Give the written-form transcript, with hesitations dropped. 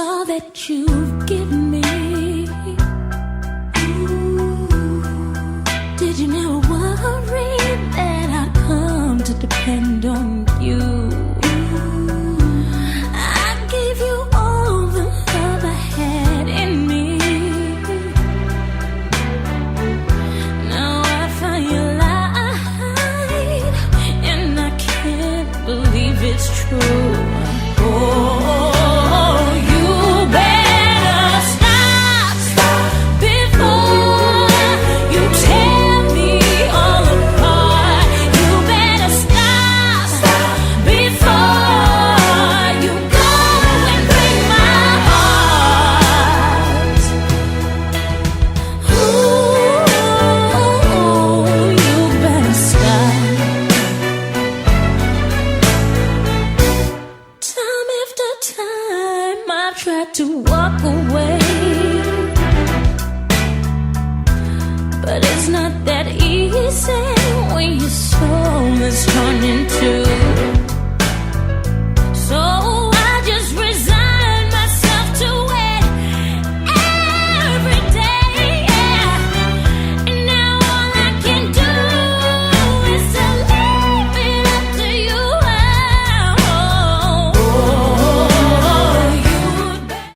all that you've given me. Did you never worry that I'd come to depend on you? I gave you all the love I had in me. Now I find you lied, and I can't believe it's true. Oh, you better stop before you tear me all apart. You better stop before you go and break my heart. Ooh, you better stop. Time after time I've tried to walk away,